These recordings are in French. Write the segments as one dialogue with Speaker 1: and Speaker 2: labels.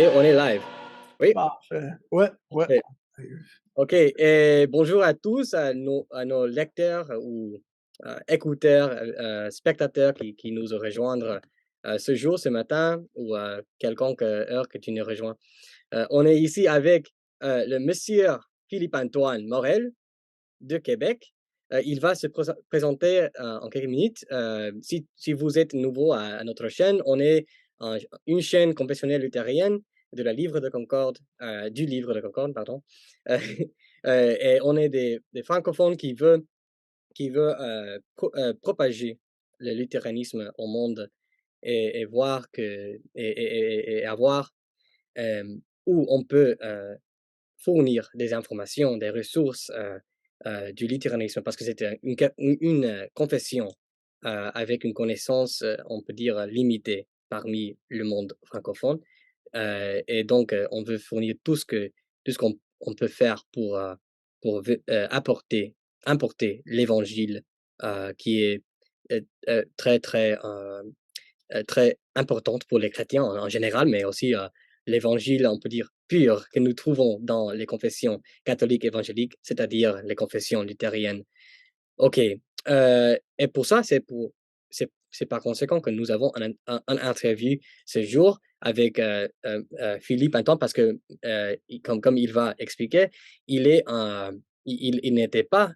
Speaker 1: Et on est live. Oui,
Speaker 2: Parfait. Ouais, ouais.
Speaker 1: parfait. OK, et bonjour à tous, à nos lecteurs ou écouteurs, spectateurs qui nous rejoindre ce jour, ce matin ou à quelconque heure que tu nous rejoins. On est ici avec le monsieur Philippe-Antoine Morel de Québec. Il va se présenter en quelques minutes. Si vous êtes nouveau à notre chaîne, on est une chaîne confessionnelle luthérienne de la Livre de Concorde, du Livre de Concorde, pardon. Euh, et on est des francophones qui veut propager le luthéranisme au monde et voir et avoir euh, où on peut fournir des informations, des ressources du luthéranisme, parce que c'était une confession avec une connaissance, on peut dire, limitée parmi le monde francophone. Et donc, on veut fournir tout ce qu'on peut faire pour importer l'évangile qui est très, très très importante pour les chrétiens en général, mais aussi l'évangile, on peut dire, pur que nous trouvons dans les confessions catholiques évangéliques, c'est-à-dire les confessions luthériennes. OK. Et pour ça, c'est par conséquent que nous avons un interview ce jour avec Philippe Antoine parce que, comme il va expliquer, il n'était pas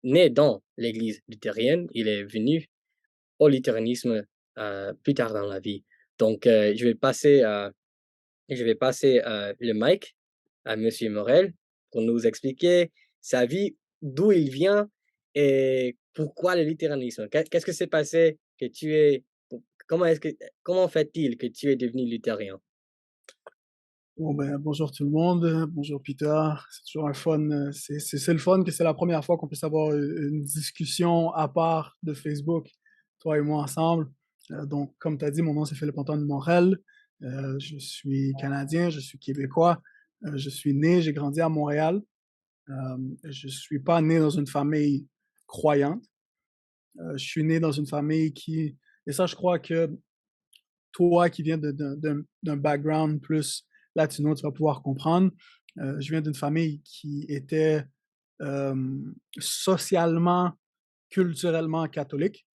Speaker 1: né dans l'Église luthérienne, il est venu au littéranisme plus tard dans la vie. Donc, je vais passer le mic à Monsieur Morel pour nous expliquer sa vie, d'où il vient et pourquoi le littéranisme. Qu'est-ce que s'est passé que tu es, comment est-ce que, comment fait-il que tu es devenu luthérien?
Speaker 2: Bon, ben, bonjour tout le monde. Bonjour Peter. C'est toujours un fun. C'est le fun que c'est la première fois qu'on puisse avoir une discussion à part de Facebook, toi et moi ensemble. Donc, comme tu as dit, mon nom c'est Philippe-Antoine Morel. Je suis Canadien, je suis Québécois. Je suis né, j'ai grandi à Montréal. Euh, je suis pas né dans une famille croyante. Je suis né dans une famille qui, et ça, je crois que toi qui viens d'un background plus latino, tu vas pouvoir comprendre. Je viens d'une famille qui était euh, socialement, culturellement catholique,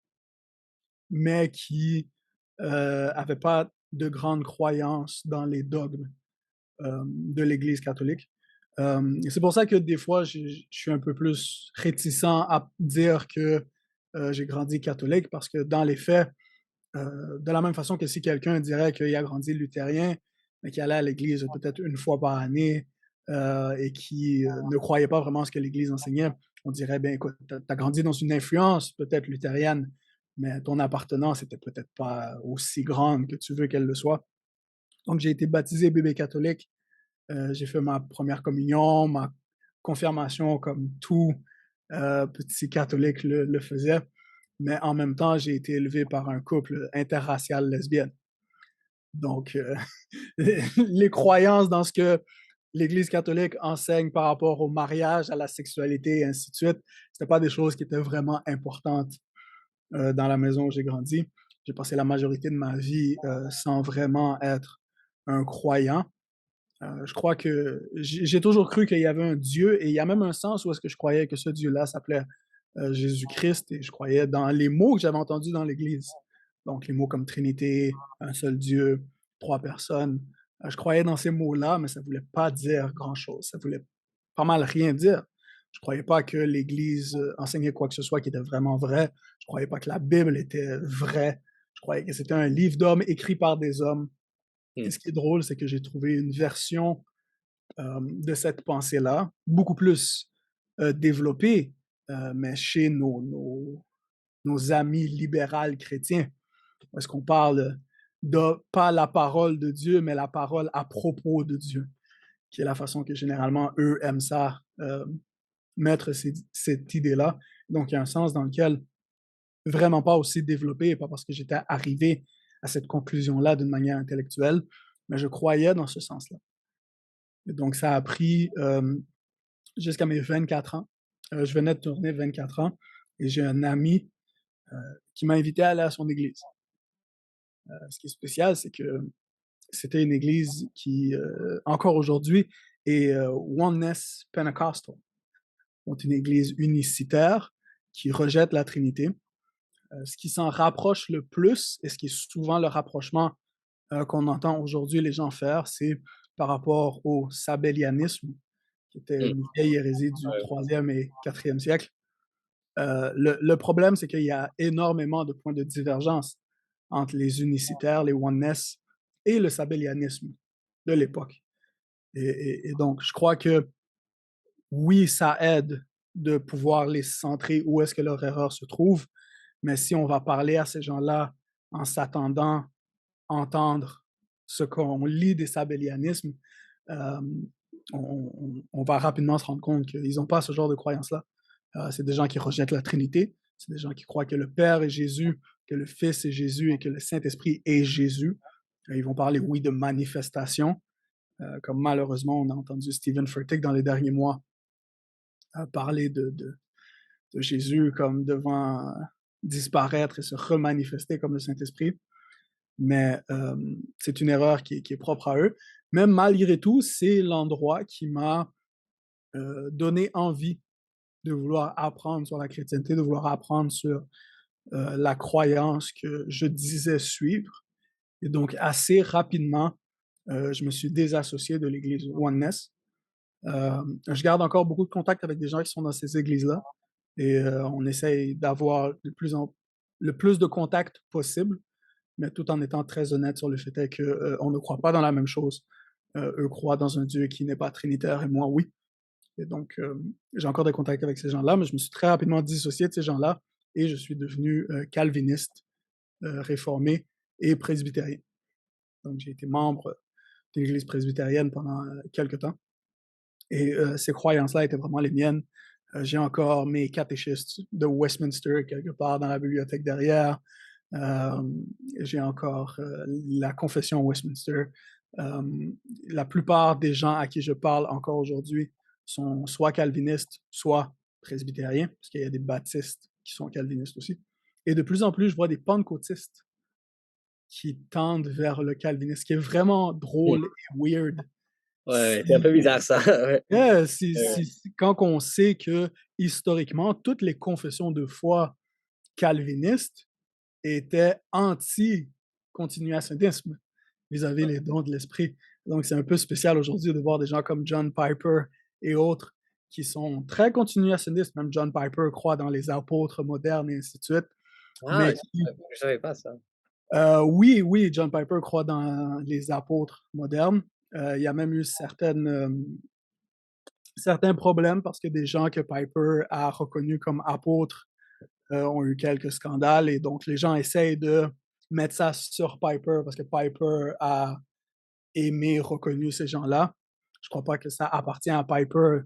Speaker 2: mais qui n'avait pas de grande croyance dans les dogmes de l'Église catholique. Et c'est pour ça que des fois, je suis un peu plus réticent à dire que j'ai grandi catholique, parce que dans les faits, de la même façon que si quelqu'un dirait qu'il a grandi luthérien, mais qu'il allait à l'église peut-être une fois par année et qui ne croyait pas vraiment ce que l'église enseignait, on dirait, ben écoute, tu as grandi dans une influence peut-être luthérienne, mais ton appartenance n'était peut-être pas aussi grande que tu veux qu'elle le soit. Donc j'ai été baptisé bébé catholique, j'ai fait ma première communion, ma confirmation comme tout petit catholique le faisait, mais en même temps, j'ai été élevé par un couple interracial lesbienne. Donc, les croyances dans ce que l'Église catholique enseigne par rapport au mariage, à la sexualité et ainsi de suite, c'était pas des choses qui étaient vraiment importantes dans la maison où j'ai grandi. J'ai passé la majorité de ma vie sans vraiment être un croyant. Je crois que j'ai toujours cru qu'il y avait un Dieu, et il y a même un sens où est-ce que je croyais que ce Dieu-là s'appelait Jésus-Christ, et je croyais dans les mots que j'avais entendus dans l'Église. Donc les mots comme Trinité, un seul Dieu, trois personnes. Je croyais dans ces mots-là, mais ça ne voulait pas dire grand-chose. Ça voulait pas mal rien dire. Je ne croyais pas que l'Église enseignait quoi que ce soit qui était vraiment vrai. Je ne croyais pas que la Bible était vraie. Je croyais que c'était un livre d'hommes écrit par des hommes. Et
Speaker 1: Hmm.
Speaker 2: ce qui est drôle, c'est que j'ai trouvé une version de cette pensée-là, beaucoup plus développée, mais chez nos amis libéraux chrétiens, parce qu'on parle de pas la parole de Dieu, mais la parole à propos de Dieu, qui est la façon que généralement eux aiment ça, mettre cette idée-là. Donc, il y a un sens dans lequel vraiment pas aussi développé, pas parce que j'étais arrivé à cette conclusion-là d'une manière intellectuelle, mais je croyais dans ce sens-là. Et donc, ça a pris jusqu'à mes 24 ans. Je venais de tourner 24 ans et j'ai un ami qui m'a invité à aller à son église. Ce qui est spécial, c'est que c'était une église qui, encore aujourd'hui, est Oneness Pentecostal, donc une église unicitaire qui rejette la Trinité. Ce qui s'en rapproche le plus, et ce qui est souvent le rapprochement qu'on entend aujourd'hui les gens faire, c'est par rapport au sabellianisme, qui était
Speaker 1: Mmh.
Speaker 2: une vieille hérésie du
Speaker 1: Ouais.
Speaker 2: 3e et 4e siècle. Le problème, c'est qu'il y a énormément de points de divergence entre les unicitaires, les oneness, et le sabellianisme de l'époque. Et donc, je crois que oui, ça aide de pouvoir les centrer où est-ce que leur erreur se trouve, mais si on va parler à ces gens-là en s'attendant à entendre ce qu'on lit des sabellianismes, euh, on va rapidement se rendre compte qu'ils n'ont pas ce genre de croyance-là. C'est des gens qui rejettent la Trinité, c'est des gens qui croient que le Père est Jésus, que le Fils est Jésus et que le Saint-Esprit est Jésus. Ils vont parler, oui, de manifestation, comme malheureusement on a entendu Stephen Furtick dans les derniers mois parler de Jésus comme devant disparaître et se remanifester comme le Saint-Esprit. Mais c'est une erreur qui est propre à eux. Mais malgré tout, c'est l'endroit qui m'a donné envie de vouloir apprendre sur la chrétienté, de vouloir apprendre sur la croyance que je disais suivre. Et donc, assez rapidement, je me suis désassocié de l'église Oneness. Je garde encore beaucoup de contacts avec des gens qui sont dans ces églises-là et on essaye d'avoir le plus de contacts possible, mais tout en étant très honnête sur le fait qu'on ne croit pas dans la même chose. Eux croient dans un Dieu qui n'est pas trinitaire et moi, oui. Et donc, j'ai encore des contacts avec ces gens-là, mais je me suis très rapidement dissocié de ces gens-là et je suis devenu calviniste, réformé et presbytérien. Donc, j'ai été membre de l'Église presbytérienne pendant quelques temps. Et ces croyances-là étaient vraiment les miennes. J'ai encore mes catéchistes de Westminster quelque part dans la bibliothèque derrière. Euh, j'ai encore la confession Westminster. Euh, la plupart des gens à qui je parle encore aujourd'hui sont soit calvinistes, soit presbytériens, parce qu'il y a des baptistes qui sont calvinistes aussi. Et de plus en plus, je vois des pentecôtistes qui tendent vers le calvinisme, ce qui est vraiment
Speaker 1: Mmh.
Speaker 2: drôle et weird.
Speaker 1: Ouais, ouais, c'est un
Speaker 2: Si
Speaker 1: peu bizarre ça, ouais.
Speaker 2: Yeah,
Speaker 1: Ouais.
Speaker 2: quand on sait que historiquement, toutes les confessions de foi calvinistes étaient anti-continuationnisme vis-à-vis les dons de l'esprit. Donc, c'est un peu spécial aujourd'hui de voir des gens comme John Piper et autres qui sont très continuationnistes. Même John Piper croit dans les apôtres modernes et ainsi de suite.
Speaker 1: Ah,
Speaker 2: Mais qui,
Speaker 1: je savais pas ça.
Speaker 2: oui, oui, John Piper croit dans les apôtres modernes. Il y a même eu certains problèmes parce que des gens que Piper a reconnus comme apôtres ont eu quelques scandales et donc les gens essayent de mettre ça sur Piper parce que Piper a aimé, reconnu ces gens-là. Je crois pas que ça appartient à Piper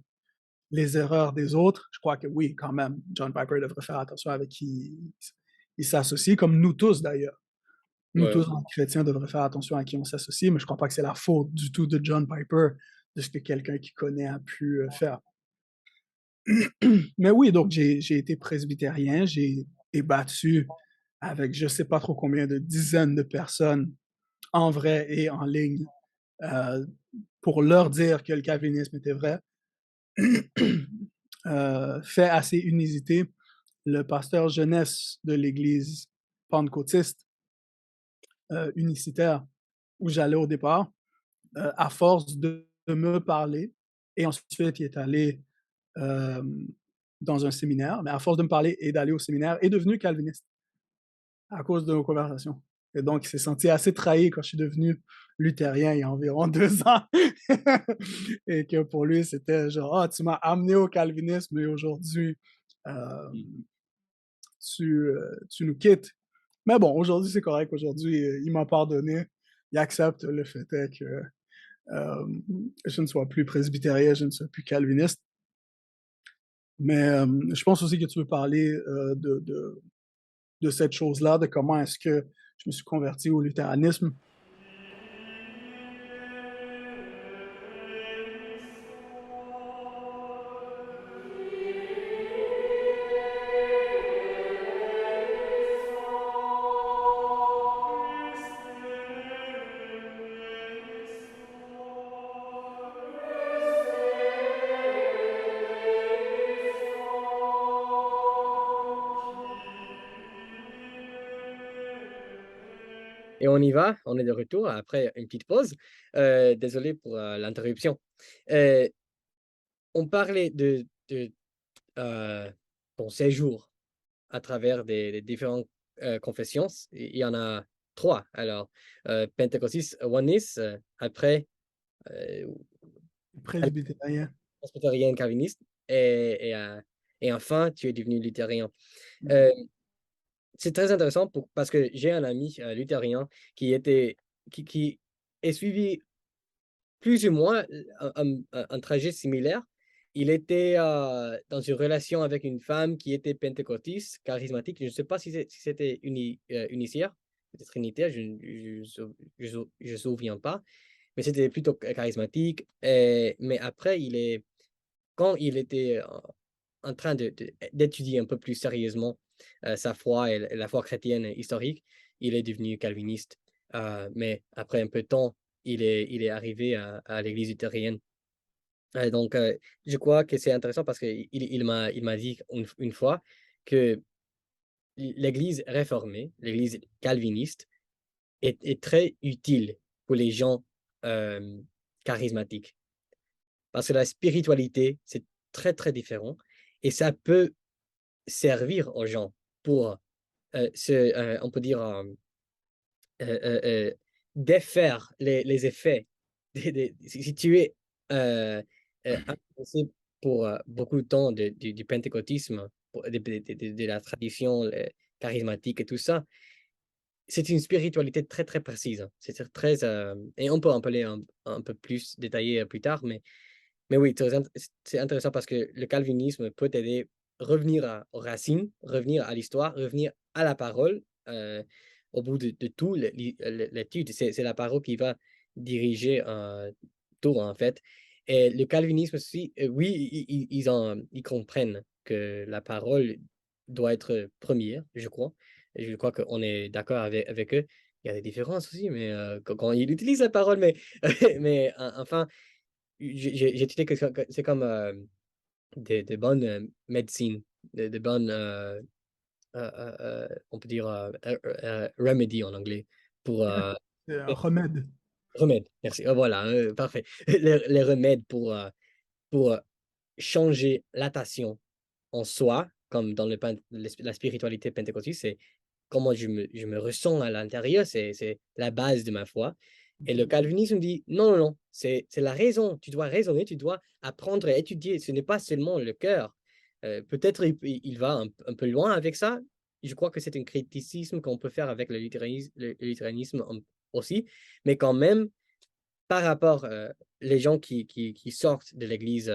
Speaker 2: les erreurs des autres. Je crois que oui, quand même, John Piper devrait faire attention avec qui il s'associe, comme nous tous d'ailleurs. Nous
Speaker 1: Ouais,
Speaker 2: tous, en chrétiens, devraient faire attention à qui on s'associe, mais je crois pas que c'est la faute du tout de John Piper de ce que quelqu'un qui connaît a pu faire. Mais oui, donc j'ai été presbytérien, j'ai débattu avec je sais pas trop combien de dizaines de personnes en vrai et en ligne euh, pour leur dire que le calvinisme était vrai. Fait assez unisité, le pasteur jeunesse de l'église pentecôtiste unicitaire où j'allais au départ, à force de me parler, et ensuite il est allé euh, dans un séminaire, mais à force de me parler et d'aller au séminaire, est devenu calviniste à cause de nos conversations. Et donc, il s'est senti assez trahi quand je suis devenu luthérien il y a environ 2 ans. Et que pour lui, c'était genre, ah, tu m'as amené au calvinisme et aujourd'hui, euh,
Speaker 1: mmh.
Speaker 2: tu nous quittes. Mais bon, aujourd'hui, c'est correct. Aujourd'hui, il m'a pardonné. Il accepte le fait que euh, je ne sois plus presbytérien, je ne sois plus calviniste. Mais je pense aussi que tu veux parler de cette chose-là, de comment est-ce que je me suis converti au luthéranisme.
Speaker 1: Et on y va, on est de retour après une petite pause. Désolé pour l'interruption. Euh, on parlait de ton séjour à travers des différentes confessions. Il y en a trois. Alors, Pentecostis, Oneness, après, euh,
Speaker 2: Presbytérien.
Speaker 1: presbytérien, calviniste, et enfin, tu es devenu luthérien.
Speaker 2: Mhm.
Speaker 1: Euh, c'est très intéressant parce que j'ai un ami luthérien qui était, qui est suivi plus ou moins un trajet similaire. Il était dans une relation avec une femme qui était pentecôtiste, charismatique. Je ne sais pas si c'était uniciaire, peut-être trinitaire, je souviens pas, mais c'était plutôt charismatique. Mais après, quand il était en train d'étudier un peu plus sérieusement sa foi et la foi chrétienne historique, il est devenu calviniste. Mais après un peu de temps, il est arrivé à l'Église luthérienne. Donc, je crois que c'est intéressant parce il m'a dit une fois que l'Église réformée, l'Église calviniste, est très utile pour les gens euh, charismatiques. Parce que la spiritualité, c'est très, très différent. Et ça peut servir aux gens pour, on peut dire, euh, euh, euh, défaire les effets. Si tu es intéressé pour beaucoup de temps du pentecôtisme, de la tradition charismatique et tout ça, c'est une spiritualité très, très précise. C'est très, et on peut en parler un peu plus détaillé plus tard, mais oui, c'est intéressant parce que le calvinisme peut t'aider à revenir aux racines, revenir à l'histoire, revenir à la parole. Au bout de tout, l'étude, c'est la parole qui va diriger tout, en fait. Et le calvinisme aussi, oui, ils comprennent que la parole doit être première, je crois. Et je crois qu'on est d'accord avec eux. Il y a des différences aussi, mais quand ils utilisent la parole, mais, mais enfin, j'ai étudié que c'est comme des bonnes médecines, de bonnes, on peut dire, remedy en anglais, pour
Speaker 2: C'est un remède.
Speaker 1: remède. Merci. Voilà, parfait. Les remèdes pour changer l'attention en soi, comme dans la spiritualité pentecôtiste, c'est comment je me ressens à l'intérieur, c'est la base de ma foi. Et le calvinisme dit non, non, non, c'est la raison. Tu dois raisonner, tu dois apprendre à étudier. Ce n'est pas seulement le cœur. Peut-être il va un peu loin avec ça. Je crois que c'est un criticisme qu'on peut faire avec le luthéranisme aussi. Mais quand même, par rapport les gens qui sortent de l'Église,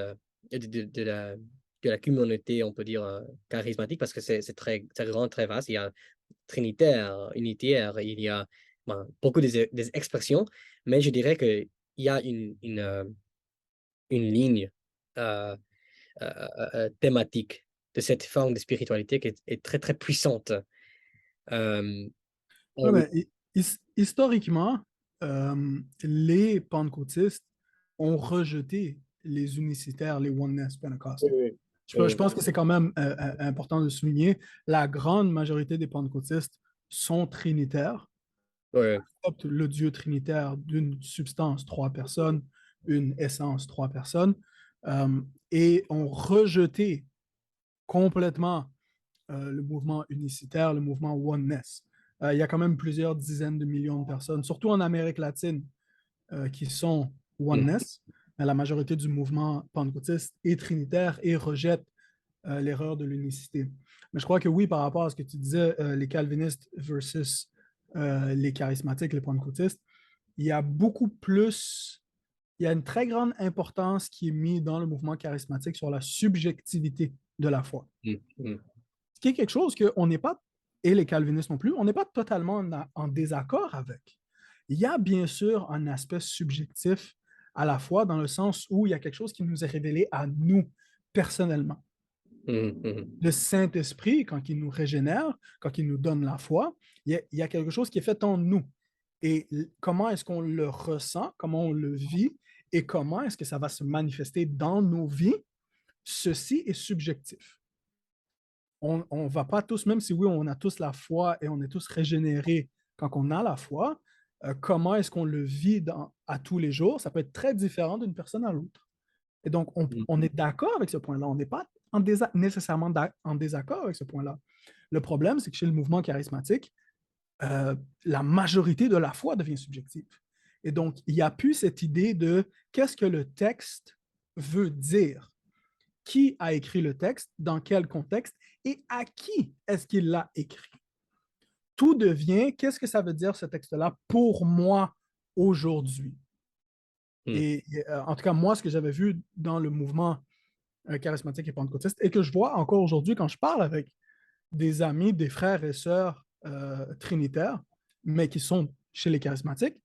Speaker 1: de la communauté, on peut dire, charismatique, parce que c'est vraiment très vaste. Il y a trinitaire, unitaire, il y a beaucoup des expressions, mais je dirais qu'il y a une ligne euh, thématique de cette forme de spiritualité qui est très, très puissante. Et
Speaker 2: Ouais,
Speaker 1: oui,
Speaker 2: ben, historiquement, les pentecôtistes ont rejeté les unicitaires, les oneness
Speaker 1: oui,
Speaker 2: pentecostals.
Speaker 1: oui,
Speaker 2: Je pense que c'est quand même important de souligner, la grande majorité des pentecôtistes sont trinitaires,
Speaker 1: oui,
Speaker 2: acceptent le Dieu trinitaire d'une substance, trois personnes, une essence, trois personnes, euh, et ont rejeté complètement le mouvement unicitaire, le mouvement oneness. Il y a quand même plusieurs dizaines de millions de personnes, surtout en Amérique latine, qui sont
Speaker 1: oui.
Speaker 2: oneness. Mais la majorité du mouvement pentecôtiste est trinitaire et rejette l'erreur de l'unicité. Mais je crois que oui, par rapport à ce que tu disais, les calvinistes versus les charismatiques, les pentecôtistes, il y a beaucoup plus, il y a une très grande importance qui est mise dans le mouvement charismatique sur la subjectivité de la foi.
Speaker 1: Mm, mm,
Speaker 2: Ce qui est quelque chose qu'on n'est pas, et les calvinistes non plus, on n'est pas totalement en désaccord avec. Il y a bien sûr un aspect subjectif à la foi dans le sens où il y a quelque chose qui nous est révélé à nous personnellement.
Speaker 1: mm, mm.
Speaker 2: Le Saint-Esprit, quand il nous régénère, quand il nous donne la foi, il y a quelque chose qui est fait en nous. Et comment est-ce qu'on le ressent, comment on le vit et comment est-ce que ça va se manifester dans nos vies, ceci est subjectif. On ne va pas tous, même si oui, on a tous la foi et on est tous régénérés quand on a la foi, comment est-ce qu'on le vit à tous les jours, ça peut être très différent d'une personne à l'autre. Et donc,
Speaker 1: Mmh.
Speaker 2: on est d'accord avec ce point-là. On n'est pas nécessairement en désaccord avec ce point-là. Le problème, c'est que chez le mouvement charismatique, la majorité de la foi devient subjective. Et donc, il n'y a plus cette idée de qu'est-ce que le texte veut dire, qui a écrit le texte, dans quel contexte et à qui est-ce qu'il l'a écrit. Tout devient qu'est-ce que ça veut dire ce texte-là pour moi aujourd'hui.
Speaker 1: Mmh.
Speaker 2: Et en tout cas, moi, ce que j'avais vu dans le mouvement charismatique et pentecôtiste et que je vois encore aujourd'hui quand je parle avec des amis, des frères et sœurs trinitaires, mais qui sont chez les charismatiques,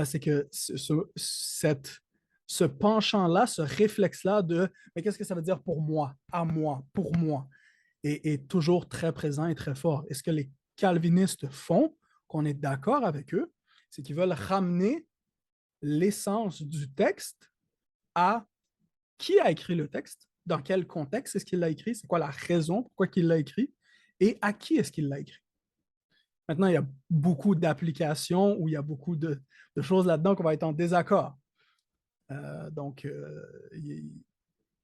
Speaker 2: c'est que ce penchant-là, ce réflexe-là de mais qu'est-ce que ça veut dire pour moi, à moi, pour moi, est toujours très présent et très fort. Et ce que les calvinistes font, qu'on est d'accord avec eux, c'est qu'ils veulent ramener l'essence du texte à qui a écrit le texte, dans quel contexte est-ce qu'il l'a écrit, c'est quoi la raison pourquoi il l'a écrit, et à qui est-ce qu'il l'a écrit. Maintenant, il y a beaucoup d'applications où il y a beaucoup de choses là-dedans qu'on va être en désaccord. Donc,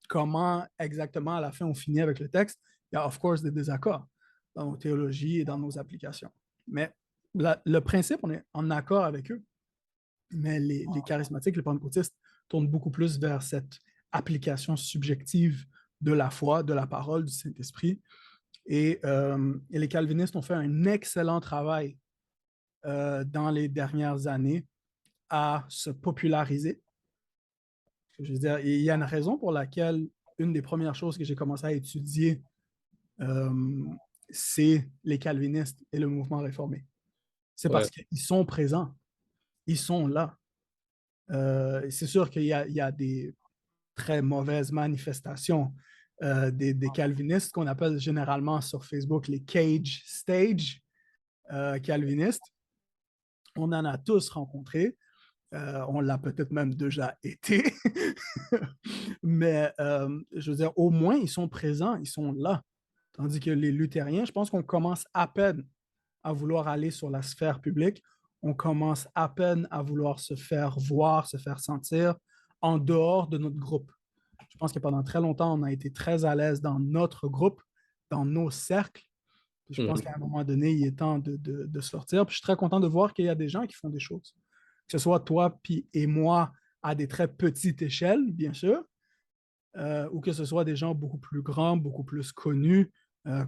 Speaker 2: comment exactement à la fin on finit avec le texte, il y a of course des désaccords dans nos théologies et dans nos applications. Mais le principe, on est en accord avec eux. Mais les charismatiques, les pentecôtistes tournent beaucoup plus vers cette application subjective de la foi, de la parole, du Saint-Esprit. Et les calvinistes ont fait un excellent travail dans les dernières années à se populariser. Je veux dire, il y a une raison pour laquelle une des premières choses que j'ai commencé à étudier, euh, c'est les calvinistes et le mouvement réformé. C'est
Speaker 1: Ouais.
Speaker 2: parce qu'ils sont présents, ils sont là. C'est sûr il y a des très mauvaises manifestations des calvinistes qu'on appelle généralement sur Facebook les cage stage calvinistes. On en a tous rencontré. On l'a peut-être même déjà été. Mais je veux dire, au moins, ils sont présents, ils sont là. Tandis que les luthériens, je pense qu'on commence à peine à vouloir aller sur la sphère publique. On commence à peine à vouloir se faire voir, se faire sentir en dehors de notre groupe. Je pense que pendant très longtemps, on a été très à l'aise dans notre groupe, dans nos cercles. Puis je pense
Speaker 1: Mmh.
Speaker 2: qu'à un moment donné, il est temps de sortir. Puis je suis très content de voir qu'il y a des gens qui font des choses. Que ce soit toi puis et moi à des très petites échelles, bien sûr, ou que ce soit des gens beaucoup plus grands, beaucoup plus connus,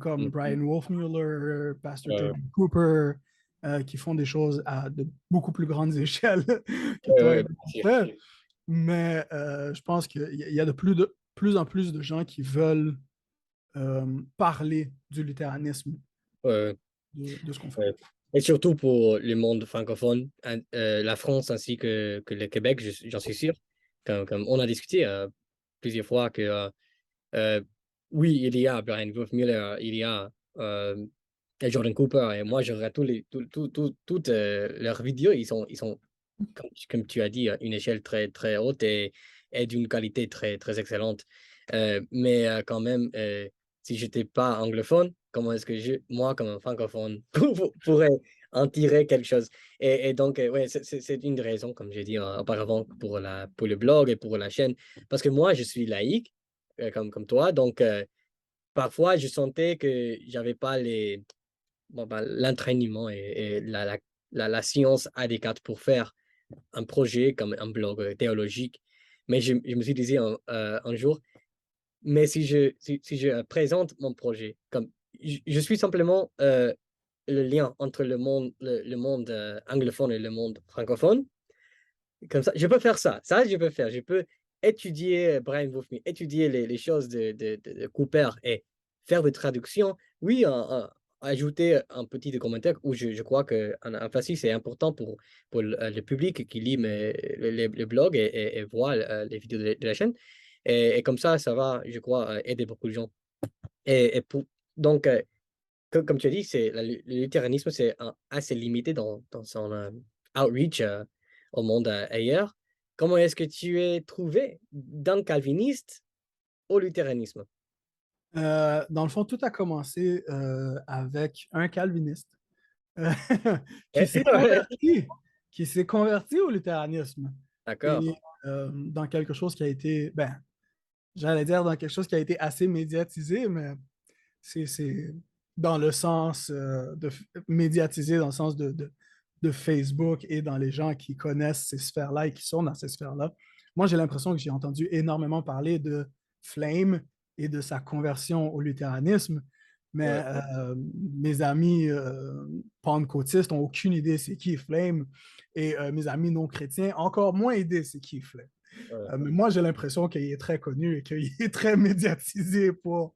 Speaker 2: comme
Speaker 1: Mmh.
Speaker 2: Brian Wolfmueller, Pastor
Speaker 1: Ouais,
Speaker 2: Jordan Cooper, qui font des choses à de beaucoup plus grandes échelles que
Speaker 1: ouais,
Speaker 2: toi
Speaker 1: ouais,
Speaker 2: et
Speaker 1: bien
Speaker 2: moi
Speaker 1: sûr.
Speaker 2: on fait. Mais je pense qu'il y a de plus en plus de gens qui veulent parler du luthéranisme,
Speaker 1: Ouais,
Speaker 2: de ce qu'on fait.
Speaker 1: ouais. Et surtout pour le monde francophone, la France ainsi que le Québec, j'en suis sûr. Comme on a discuté plusieurs fois que euh, oui, il y a Brian Wolfmuller, il y a Jordan Cooper, et moi je regarde toutes leurs vidéos, ils sont comme tu as dit, une échelle très, très haute et d'une qualité très, très excellente. Mais quand même, si je n'étais pas anglophone, comment est-ce que moi, comme un francophone, pourrais en tirer quelque chose? Et donc, ouais, c'est une des raisons, comme j'ai dit auparavant, pour le blog et pour la chaîne. Parce que moi, je suis laïque, comme toi, donc parfois, je sentais que j'avais pas bon, ben, l'entraînement et la science adéquate pour faire un projet comme un blog théologique. Mais je me suis dit un jour, mais si je présente mon projet, comme je suis simplement le lien entre le monde anglophone et le monde francophone, comme ça, je peux faire ça. Ça, je peux faire. Je peux étudier Brian Wolfman, étudier les choses de Cooper et faire des traductions. Oui, ajouter un petit commentaire où je crois qu'un emphasis c'est important pour le public qui lit les blogs et voit les vidéos de la chaîne. Et comme ça va, je crois, aider beaucoup de gens. Et donc, comme tu as dit, le luthéranisme, c'est assez limité dans son outreach au monde ailleurs. Comment est-ce que tu es trouvé d'un calviniste au luthéranisme?
Speaker 2: Dans le fond, tout a commencé avec un calviniste euh, qui
Speaker 1: Eh,
Speaker 2: s'est
Speaker 1: ouais,
Speaker 2: converti, qui s'est converti au luthéranisme
Speaker 1: d'accord.
Speaker 2: et dans quelque chose qui a été, ben, j'allais dire dans quelque chose qui a été assez médiatisé, mais c'est dans le sens de médiatisé, dans le sens de Facebook et dans les gens qui connaissent ces sphères-là et qui sont dans ces sphères-là. Moi, j'ai l'impression que j'ai entendu énormément parler de Flame et de sa conversion au luthéranisme, mais
Speaker 1: Ouais,
Speaker 2: mes amis pentecôtistes n'ont aucune idée c'est qui Flame et mes amis non chrétiens encore moins idée c'est qui Flame.
Speaker 1: ouais.
Speaker 2: Mais moi, j'ai l'impression qu'il est très connu et qu'il est très médiatisé pour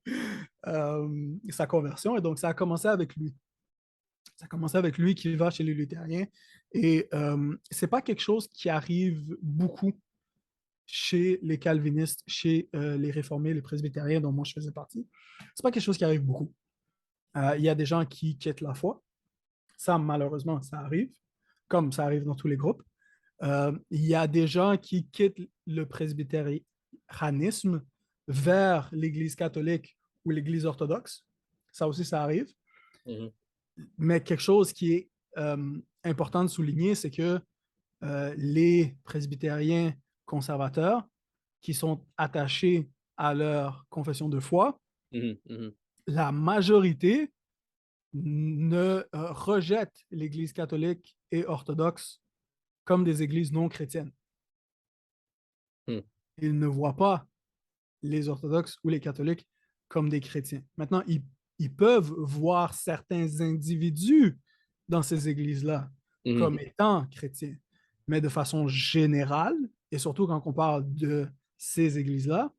Speaker 2: sa conversion. Et donc, ça a commencé avec lui. Ça a commencé avec lui qui va chez les luthériens. Et c'est pas quelque chose qui arrive beaucoup chez les calvinistes, chez les réformés, les presbytériens dont moi je faisais partie. C'est pas quelque chose qui arrive beaucoup. Il y a des gens qui quittent la foi. Ça, malheureusement, ça arrive, comme ça arrive dans tous les groupes. Il y a des gens qui quittent le presbytérianisme vers l'Église catholique ou l'Église orthodoxe. Ça aussi, ça arrive.
Speaker 1: Mhm,
Speaker 2: Mais quelque chose qui est important de souligner, c'est que les presbytériens conservateurs qui sont attachés à leur confession de foi,
Speaker 1: mhm, mhm,
Speaker 2: la majorité ne rejette l'Église catholique et orthodoxe comme des églises non chrétiennes.
Speaker 1: mhm,
Speaker 2: Ils ne voient pas les orthodoxes ou les catholiques comme des chrétiens. Maintenant, ils peuvent voir certains individus dans ces églises-là
Speaker 1: mhm.
Speaker 2: comme étant chrétiens, mais de façon générale, et surtout quand on parle de ces églises-là,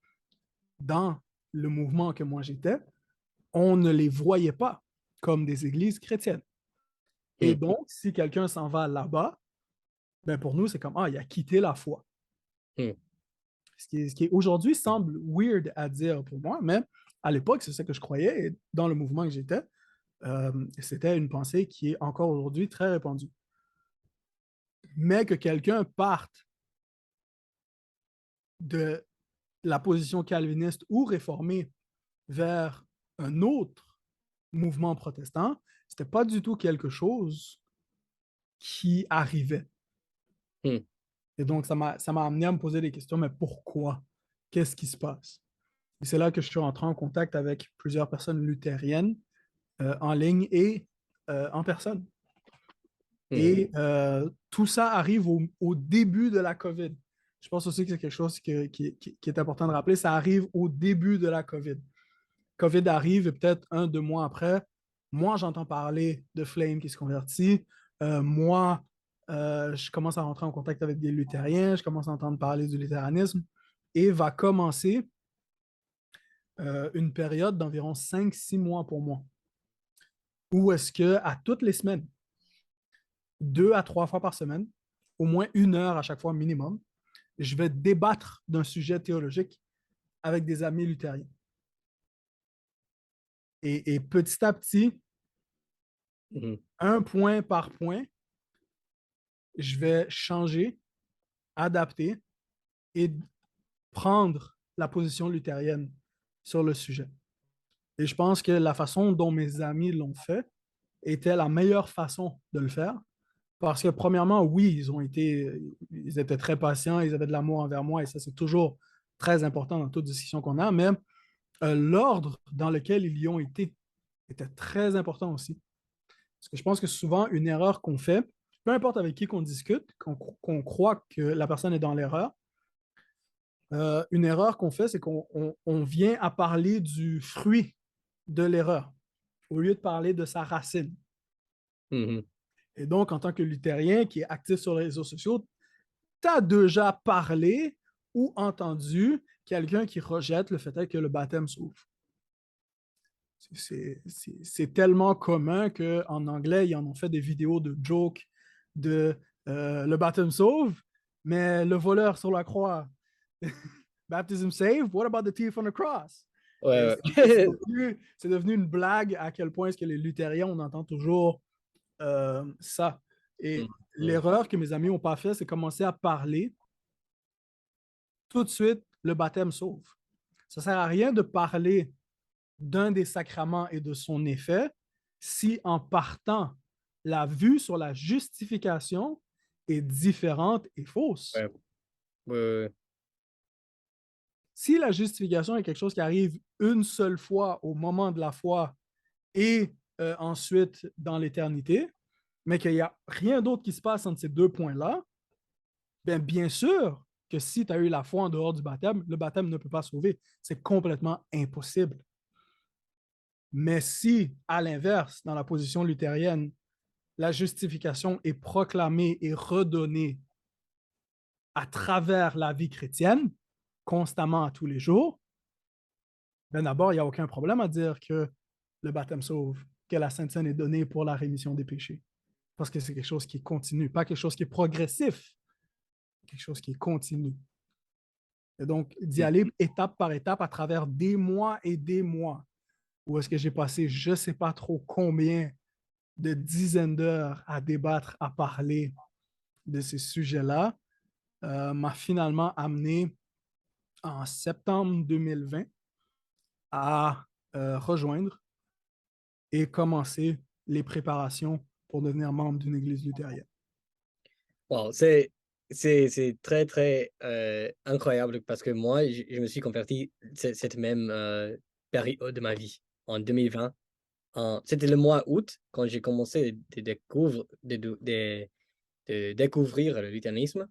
Speaker 2: dans le mouvement que moi j'étais, on ne les voyait pas comme des églises chrétiennes. Et
Speaker 1: Mhm,
Speaker 2: donc, si quelqu'un s'en va là-bas, ben pour nous, c'est comme, ah, il a quitté la foi.
Speaker 1: mhm.
Speaker 2: Ce qui aujourd'hui semble weird à dire pour moi, mais à l'époque, c'est ça que je croyais. Et dans le mouvement que j'étais, c'était une pensée qui est encore aujourd'hui très répandue. Mais que quelqu'un parte de la position calviniste ou réformée vers un autre mouvement protestant, c'était pas du tout quelque chose qui arrivait.
Speaker 1: Mhm.
Speaker 2: Et donc, ça m'a amené à me poser des questions, mais pourquoi? Qu'est-ce qui se passe? Et c'est là que je suis entré en contact avec plusieurs personnes luthériennes en ligne et en personne.
Speaker 1: Mhm.
Speaker 2: Et tout ça arrive au début de la COVID. Je pense aussi que c'est quelque chose qui est important de rappeler. Ça arrive au début de la COVID. COVID arrive et peut-être 1, 2 mois après, moi, j'entends parler de Flame qui se convertit. Moi, je commence à rentrer en contact avec des luthériens. Je commence à entendre parler du luthéranisme. Et va commencer une période d'environ 5, 6 mois pour moi, où est-ce que à toutes les semaines, 2 à 3 fois par semaine, au moins 1 heure à chaque fois minimum, je vais débattre d'un sujet théologique avec des amis luthériens. Et petit à petit,
Speaker 1: Mhm.
Speaker 2: un point par point, je vais changer, adapter et prendre la position luthérienne sur le sujet. Et je pense que la façon dont mes amis l'ont fait était la meilleure façon de le faire. Parce que premièrement, oui, ils étaient très patients, ils avaient de l'amour envers moi et ça, c'est toujours très important dans toute discussion qu'on a, mais l'ordre dans lequel ils y ont été était très important aussi. Parce que je pense que souvent, une erreur qu'on fait, peu importe avec qui qu'on discute, qu'on croit que la personne est dans l'erreur, une erreur qu'on fait, c'est qu'on vient à parler du fruit de l'erreur au lieu de parler de sa racine.
Speaker 1: Mhm.
Speaker 2: Et donc, en tant que luthérien qui est actif sur les réseaux sociaux, tu as déjà parlé ou entendu quelqu'un qui rejette le fait que le baptême s'ouvre. C'est tellement commun qu'en anglais, ils en ont fait des vidéos de jokes de le baptême sauve, mais le voleur sur la croix. Baptism saved, what about the thief on the cross? Et
Speaker 1: Ouais,
Speaker 2: c'est
Speaker 1: ouais.
Speaker 2: devenu une blague à quel point est-ce que les luthériens, on entend toujours ça. Et
Speaker 1: Mhm.
Speaker 2: l'erreur que mes amis n'ont pas fait, c'est commencer à parler tout de suite, le baptême sauve. Ça ne sert à rien de parler d'un des sacraments et de son effet si en partant la vue sur la justification est différente et fausse.
Speaker 1: ouais, ouais,
Speaker 2: Si la justification est quelque chose qui arrive une seule fois au moment de la foi et ensuite dans l'éternité, mais qu'il n'y a rien d'autre qui se passe entre ces deux points-là, bien sûr que si tu as eu la foi en dehors du baptême, le baptême ne peut pas sauver. C'est complètement impossible. Mais si, à l'inverse, dans la position luthérienne, la justification est proclamée et redonnée à travers la vie chrétienne, constamment à tous les jours, ben d'abord, il n'y a aucun problème à dire que le baptême sauve, que la Sainte Seine est donnée pour la rémission des péchés. Parce que c'est quelque chose qui continue, pas quelque chose qui est progressif, quelque chose qui est continu. Et donc, d'y aller étape par étape à travers des mois et des mois, où est-ce que j'ai passé je ne sais pas trop combien de dizaines d'heures à débattre, à parler de ces sujets-là, m'a finalement amené en septembre 2020 à rejoindre et commencer les préparations pour devenir membre d'une église luthérienne.
Speaker 1: wow, c'est très, très incroyable parce que moi, je me suis converti cette même période de ma vie, en 2020. C'était le mois août quand j'ai commencé de découvrir le luthéranisme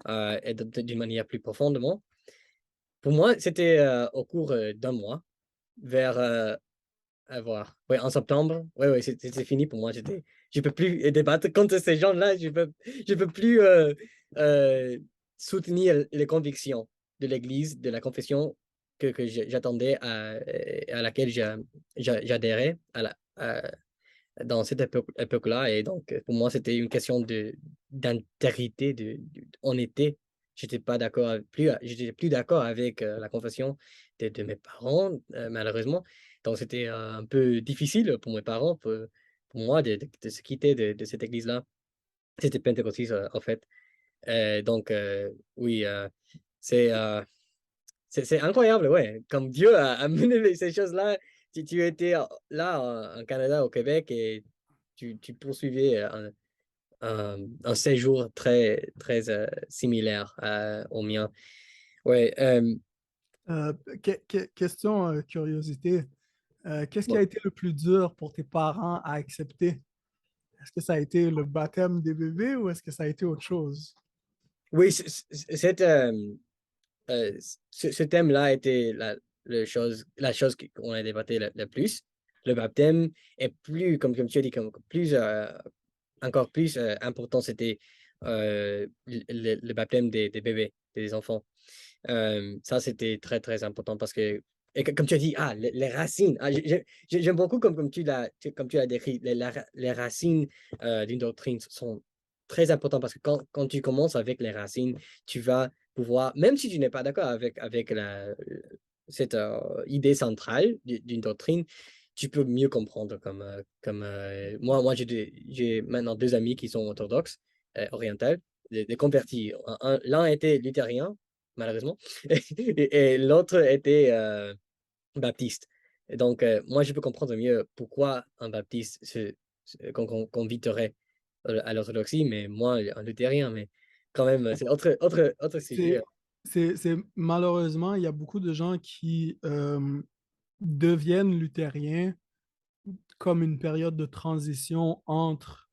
Speaker 1: et d'une manière plus profondément. Pour moi, c'était au cours d'un mois, vers à voir. Oui, en septembre. Oui, oui, c'est fini pour moi. Je peux plus débattre contre ces gens-là. Je peux plus euh, soutenir les convictions de l'Église, de la confession que j'attendais à laquelle j'adhérais dans cette époque-là. Et donc, pour moi, c'était une question d'intégrité, d'honnêteté. J'étais plus d'accord avec la confession de mes parents, malheureusement. Donc, c'était un peu difficile pour mes parents, pour moi, de se quitter de cette église-là. C'était pentecôtiste, en fait. Donc, oui, c'est c'est incroyable, ouais. Comme Dieu a mené ces choses-là. Tu étais là en Canada, au Québec, et tu poursuivais un séjour très, très similaire au mien. Ouais,
Speaker 2: Euh, question curiosité, qu'est-ce qui a
Speaker 1: bon.
Speaker 2: été le plus dur pour tes parents à accepter? Est-ce que ça a été le baptême des bébés ou est-ce que ça a été autre chose?
Speaker 1: Oui, euh, ce thème-là était la chose qu'on a débatté le plus. Le baptême est plus, comme tu as dit, plus, encore plus important, c'était le baptême des bébés, des enfants. Ça, c'était très, très important parce que, et comme tu as dit, les racines. J'aime beaucoup comme tu l'as décrit, les racines d'une doctrine sont très importantes parce que quand tu commences avec les racines, tu vas pouvoir, même si tu n'es pas d'accord avec cette idée centrale d'une doctrine, tu peux mieux comprendre moi, j'ai maintenant deux amis qui sont orthodoxes, orientaux, des convertis. L'un était luthérien, malheureusement, et l'autre était baptiste. Et donc, moi, je peux comprendre mieux pourquoi un baptiste conviterait à l'orthodoxie, mais moi, un luthérien, mais quand même, c'est autre sujet.
Speaker 2: C'est, malheureusement, il y a beaucoup de gens qui deviennent luthériens comme une période de transition entre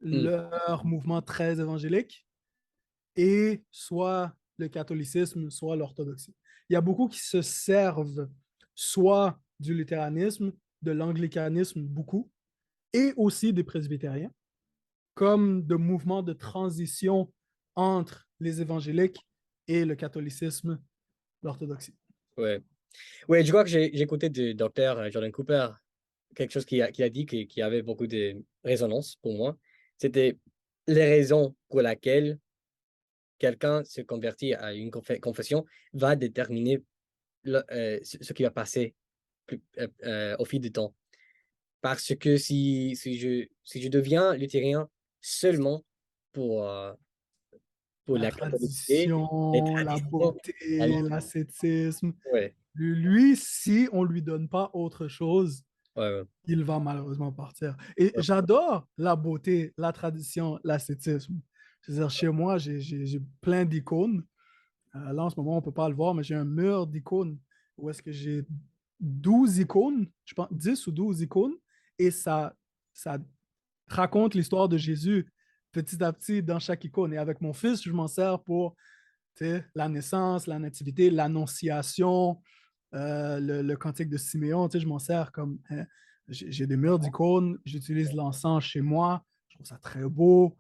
Speaker 1: Hmm,
Speaker 2: leur mouvement très évangélique et soit le catholicisme, soit l'orthodoxie. Il y a beaucoup qui se servent soit du luthéranisme, de l'anglicanisme, beaucoup, et aussi des presbytériens, comme de mouvements de transition entre les évangéliques et le catholicisme, l'orthodoxie.
Speaker 1: ouais. Ouais, je crois que j'ai écouté du docteur Jordan Cooper, quelque chose qui a dit qui avait beaucoup de résonance pour moi. C'était les raisons pour lesquelles quelqu'un se convertit à une confession va déterminer ce qui va passer au fil du temps. Parce que si je deviens luthérien seulement pour, euh, pour
Speaker 2: La
Speaker 1: la catholicité, les
Speaker 2: tradition, la
Speaker 1: traditions, la
Speaker 2: beauté,
Speaker 1: langue,
Speaker 2: l'ascétisme.
Speaker 1: ouais,
Speaker 2: Lui, si on ne lui donne pas autre chose,
Speaker 1: Ouais, ouais,
Speaker 2: il va malheureusement partir. Et
Speaker 1: ouais,
Speaker 2: j'adore la beauté, la tradition, l'ascétisme. C'est-à-dire, chez moi, j'ai plein d'icônes. Là, en ce moment, on ne peut pas le voir, mais j'ai un mur d'icônes où est-ce que j'ai 12 icônes, je pense 10 ou 12 icônes, et ça raconte l'histoire de Jésus petit à petit dans chaque icône. Et avec mon fils, je m'en sers pour la naissance, la nativité, l'annonciation, le cantique de Siméon, je m'en sers comme, hein, j'ai des murs d'icônes, j'utilise l'encens chez moi, je trouve ça très beau,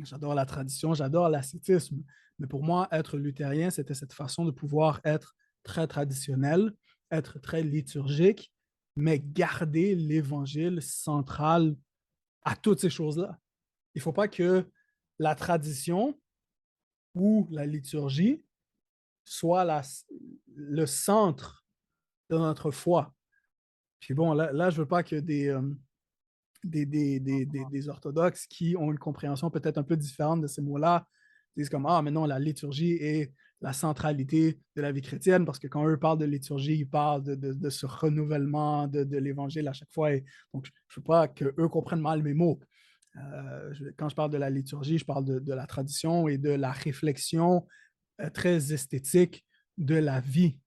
Speaker 2: j'adore la tradition, j'adore l'ascétisme. Mais pour moi, être luthérien, c'était cette façon de pouvoir être très traditionnel, être très liturgique, mais garder l'évangile central à toutes ces choses-là. Il ne faut pas que la tradition ou la liturgie soit le centre de notre foi. Puis bon, là je veux pas que des orthodoxes qui ont une compréhension peut-être un peu différente de ces mots-là disent comme, ah, mais non, la liturgie est la centralité de la vie chrétienne, parce que quand eux parlent de liturgie, ils parlent de ce renouvellement de l'évangile à chaque fois. Et donc, je ne veux pas qu'eux comprennent mal mes mots. Quand je parle de la liturgie, je parle de la tradition et de la réflexion très esthétique de la vie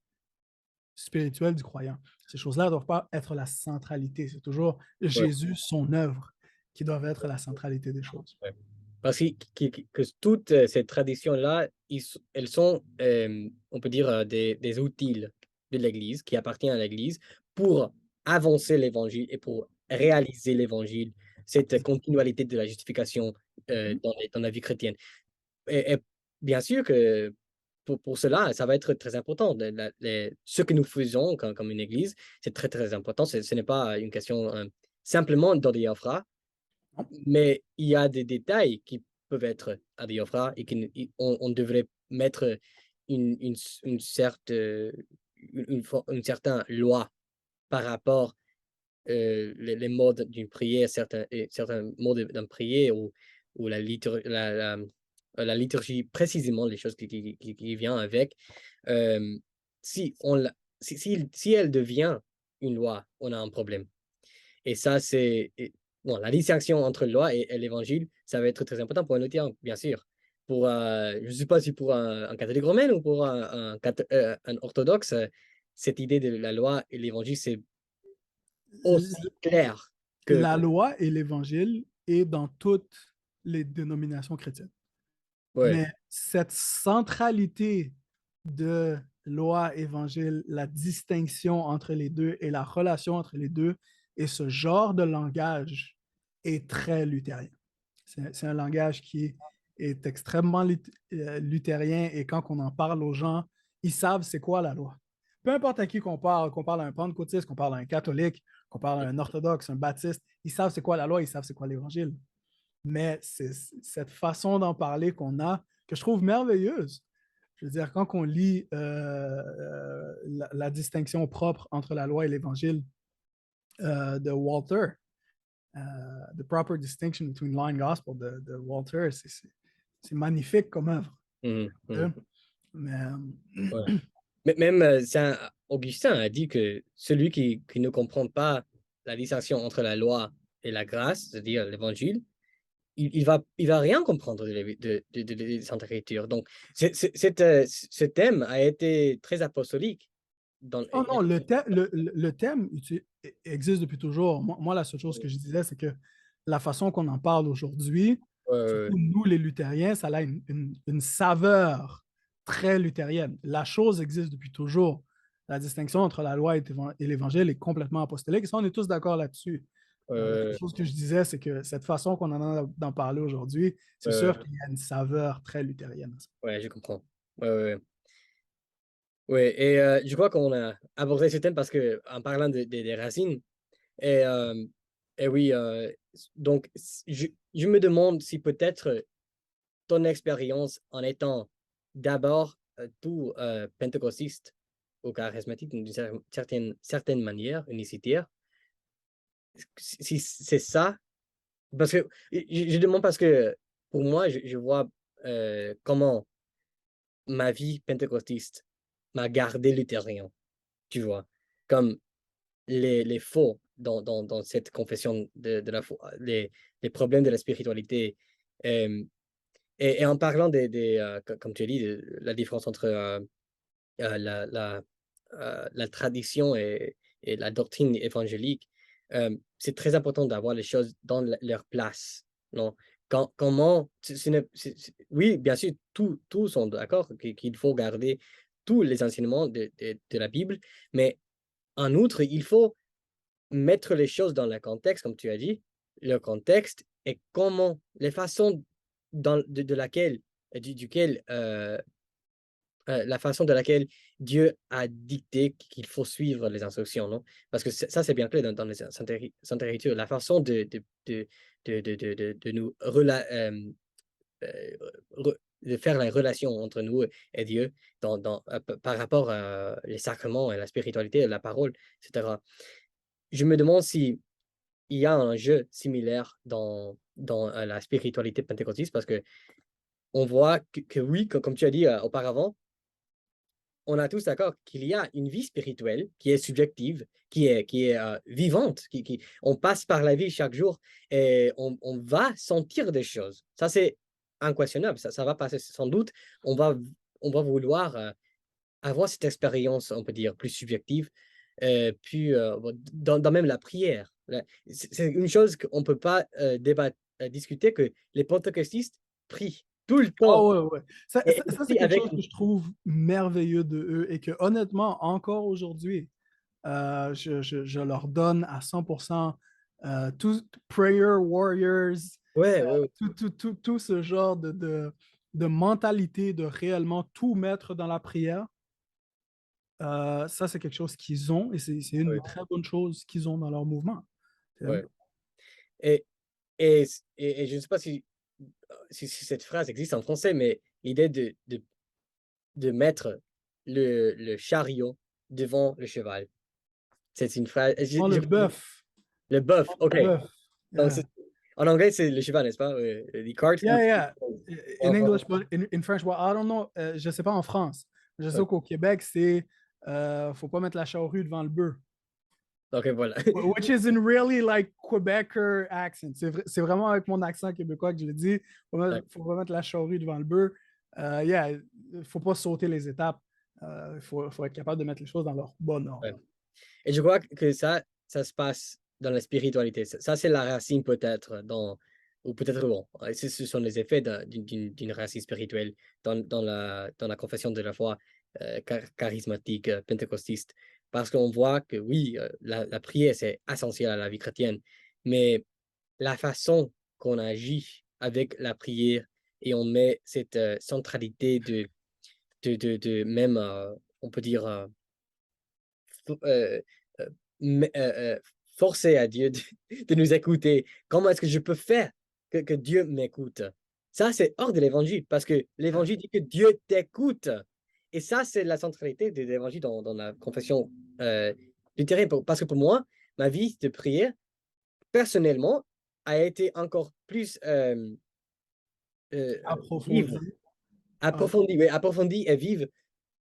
Speaker 2: spirituelle du croyant. Ces choses-là ne doivent pas être la centralité. C'est toujours
Speaker 1: ouais,
Speaker 2: Jésus, son œuvre, qui doivent être la centralité des choses.
Speaker 1: ouais. Parce que toutes ces traditions-là, elles sont, on peut dire, des outils de l'Église, qui appartiennent à l'Église, pour avancer l'Évangile et pour réaliser l'Évangile, cette continualité de la justification
Speaker 2: Mhm.
Speaker 1: dans la vie chrétienne. Et bien sûr que pour cela, ça va être très important. Ce que nous faisons comme une Église, c'est très, très important. Ce n'est pas une question simplement d'Odiaphra, mais il y a des détails qui peuvent être Adiaphra et on devrait mettre une une certaine loi par rapport les modes d'une prière, certains modes d'une prière ou la liturgie, précisément les choses qui viennent avec. Euh, si, on, si elle devient une loi, on a un problème. Et ça, bon, la distinction entre la loi et l'évangile, ça va être très important pour un chrétien, bien sûr. Je ne sais pas si pour un catholique romain ou pour un orthodoxe, cette idée de la loi et l'évangile, c'est aussi clair que.
Speaker 2: La loi et l'évangile est dans toutes les dénominations chrétiennes.
Speaker 1: Ouais,
Speaker 2: Mais cette centralité de loi, évangile, la distinction entre les deux et la relation entre les deux et ce genre de langage est très luthérien. C'est un langage qui est extrêmement luthérien et quand on en parle aux gens, ils savent c'est quoi la loi. Peu importe à qui qu'on parle à un pentecôtiste, qu'on parle à un catholique, qu'on parle à un orthodoxe, un baptiste, ils savent c'est quoi la loi, ils savent c'est quoi l'évangile. Mais c'est cette façon d'en parler qu'on a que je trouve merveilleuse. Je veux dire, quand on lit la distinction propre entre la loi et l'évangile de Walter, euh, The Proper Distinction Between Law and Gospel de Walter, c'est magnifique comme œuvre.
Speaker 1: mhm,
Speaker 2: Hein.
Speaker 1: mhm,
Speaker 2: Mais
Speaker 1: ouais. Mais même Saint Augustin a dit que celui qui ne comprend pas la distinction entre la loi et la grâce, c'est-à-dire l'évangile, il va rien comprendre de Sainte Écriture. Donc, ce thème a été très apostolique. Dans,
Speaker 2: oh
Speaker 1: et-
Speaker 2: non, le thème existe depuis toujours. Moi, la seule chose que je disais, c'est que la façon qu'on en parle aujourd'hui,
Speaker 1: euh,
Speaker 2: surtout nous les luthériens, ça a une saveur très luthérienne. La chose existe depuis toujours. La distinction entre la loi et l'évangile est complètement apostolique. Et ça, on est tous d'accord là-dessus. La
Speaker 1: euh,
Speaker 2: seule chose que je disais, c'est que cette façon qu'on en a d'en parler aujourd'hui, c'est
Speaker 1: euh,
Speaker 2: sûr qu'il y a une saveur très luthérienne.
Speaker 1: ouais, je comprends. Ouais, ouais, ouais. Ouais, et je crois qu'on a abordé ce thème parce que en parlant des racines, et, euh, et oui, donc je me demande si peut-être ton expérience en étant d'abord tout pentecostiste ou charismatique d'une certaine manière, unicitaire, si c'est ça, parce que je demande parce que pour moi, je vois comment ma vie pentecostiste m'a gardé luthérien, tu vois. Comme les faux dans cette confession de la foi, les problèmes de la spiritualité. Euh, et en parlant comme tu as dit, de la différence entre euh, la, la, la tradition et la doctrine évangélique, c'est très important d'avoir les choses dans leur place. Non? Comment, oui, bien sûr, tous sont d'accord qu'il faut garder tous les enseignements de la Bible, mais en outre, il faut mettre les choses dans le contexte, comme tu as dit, le contexte et comment, les façons de laquelle, duquel la façon de laquelle Dieu a dicté qu'il faut suivre les instructions, non? Parce que ça, c'est bien clair dans les Saintes Écritures. La façon de nous euh, de faire la relation entre nous et Dieu par rapport à les sacrements et la spiritualité, la parole, etc. Je me demande si il y a un jeu similaire dans la spiritualité pentecôtiste parce que on voit que oui, comme tu as dit auparavant, on a tous d'accord qu'il y a une vie spirituelle qui est subjective, qui est vivante, on passe par la vie chaque jour et on va sentir des choses. Ça, c'est inquestionnable, ça va passer sans doute. On va, on va vouloir avoir cette expérience, on peut dire, plus subjective, puis dans même la prière. C'est une chose qu'on ne peut pas débattre, discuter, que les pentecôtistes prient tout le
Speaker 2: Ah
Speaker 1: temps
Speaker 2: ouais, ouais.
Speaker 1: et
Speaker 2: Ça, c'est
Speaker 1: prient
Speaker 2: quelque
Speaker 1: avec...
Speaker 2: chose que je trouve merveilleux de eux et que honnêtement, encore aujourd'hui, je leur donne à 100% tout Prayer Warriors,
Speaker 1: Ouais, ouais, ouais.
Speaker 2: tout ce genre de mentalité de réellement tout mettre dans la prière. Ça, c'est quelque chose qu'ils ont et c'est une
Speaker 1: Ouais,
Speaker 2: des très bonnes choses qu'ils ont dans leur mouvement.
Speaker 1: ouais. Et, et, et je ne sais pas si cette phrase existe en français, mais l'idée de mettre le chariot devant le cheval. C'est une phrase.
Speaker 2: Dans le bœuf.
Speaker 1: Le bœuf,
Speaker 2: Dans
Speaker 1: OK.
Speaker 2: le bœuf.
Speaker 1: Donc,
Speaker 2: Yeah.
Speaker 1: en anglais, c'est le cheval, n'est-ce pas? The cart.
Speaker 2: Yeah, yeah. In
Speaker 1: En-
Speaker 2: English, but in French, well, I don't know. Je sais pas en France. Je sais
Speaker 1: OK,
Speaker 2: qu'au Québec, c'est faut pas mettre la charrue devant le bœuf.
Speaker 1: OK, voilà.
Speaker 2: Which is in really like Quebecer accent. C'est vraiment avec mon accent québécois que je le dis. Faut pas mettre la charrue devant le bœuf. Yeah, faut pas sauter les étapes. Faut être capable de mettre les choses dans leur bon
Speaker 1: Ouais.
Speaker 2: ordre.
Speaker 1: Et je crois que ça se passe dans la spiritualité. Ça, c'est la racine peut-être ou peut-être bon. Ce sont les effets d'une racine spirituelle dans la confession de la foi charismatique, pentecôtiste. Parce qu'on voit que oui, la prière, c'est essentiel à la vie chrétienne, mais la façon qu'on agit avec la prière et on met cette centralité même, on peut dire, euh, euh, forcer à Dieu de nous écouter. Comment est-ce que je peux faire que Dieu m'écoute? Ça, c'est hors de l'évangile, parce que l'évangile dit que Dieu t'écoute. Et ça, c'est la centralité de l'évangile dans la confession luthérienne. Parce que pour moi, ma vie de prière, personnellement, a été encore plus vive,
Speaker 2: Approfondi. Ah,
Speaker 1: approfondie et vive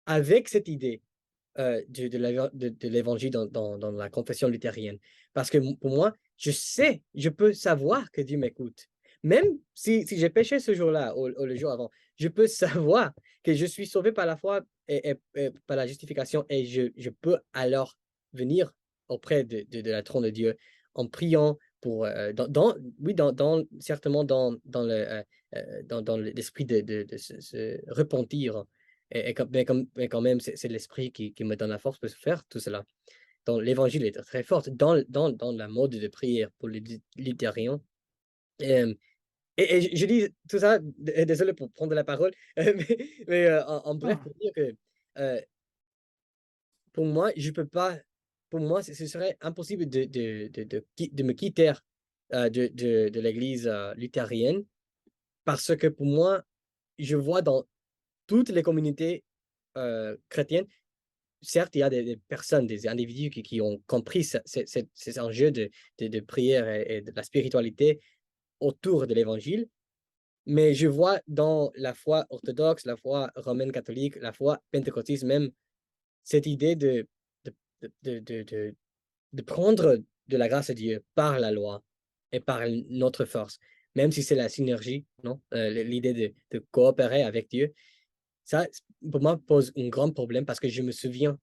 Speaker 1: avec cette idée de l'évangile dans la confession luthérienne. Parce que pour moi, je peux savoir que Dieu m'écoute. Même si j'ai péché ce jour-là ou le jour avant, je peux savoir que je suis sauvé par la foi et par la justification et je peux alors venir auprès de la trône de Dieu en priant pour, oui, certainement dans l'esprit de se repentir mais quand même, c'est l'esprit qui me donne la force pour faire tout cela. Donc, l'évangile est très fort dans la mode de prière pour les luthériens. Euh, et je dis tout ça, désolé pour prendre la parole, mais en bref,
Speaker 2: ah.
Speaker 1: pour dire que euh, pour moi, je peux pas, pour moi, ce serait impossible de me quitter de l'église luthérienne parce que pour moi, je vois dans toutes les communautés chrétiennes. Certes, il y a des personnes, des individus qui ont compris ces enjeux de prière et de la spiritualité autour de l'Évangile, mais je vois dans la foi orthodoxe, la foi romaine catholique, la foi pentecôtiste même, cette idée de prendre de la grâce de Dieu par la loi et par notre force, même si c'est la synergie, non? L'idée de coopérer avec Dieu, ça, pour moi, pose un grand problème parce que je me souviens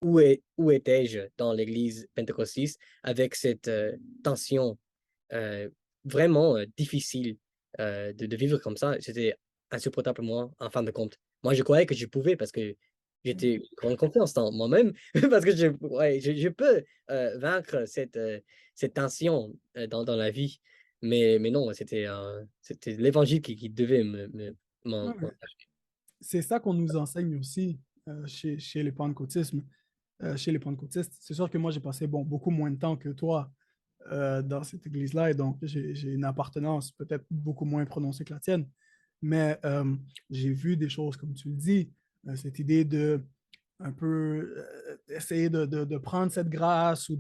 Speaker 1: où étais-je dans l'église pentecôtiste avec cette tension euh, vraiment difficile de vivre comme ça. C'était insupportable pour moi, en fin de compte. Moi, je croyais que je pouvais parce que j'étais en confiance en moi-même, parce que je peux vaincre cette tension dans la vie. Mais non, c'était l'évangile qui devait
Speaker 2: Ouais,
Speaker 1: m'en-
Speaker 2: c'est ça qu'on nous enseigne aussi chez les pentecôtismes. Chez les pentecôtistes. C'est sûr que moi, j'ai passé beaucoup moins de temps que toi dans cette église-là, et donc j'ai une appartenance peut-être beaucoup moins prononcée que la tienne. Mais j'ai vu des choses, comme tu le dis, cette idée de un peu essayer de prendre cette grâce ou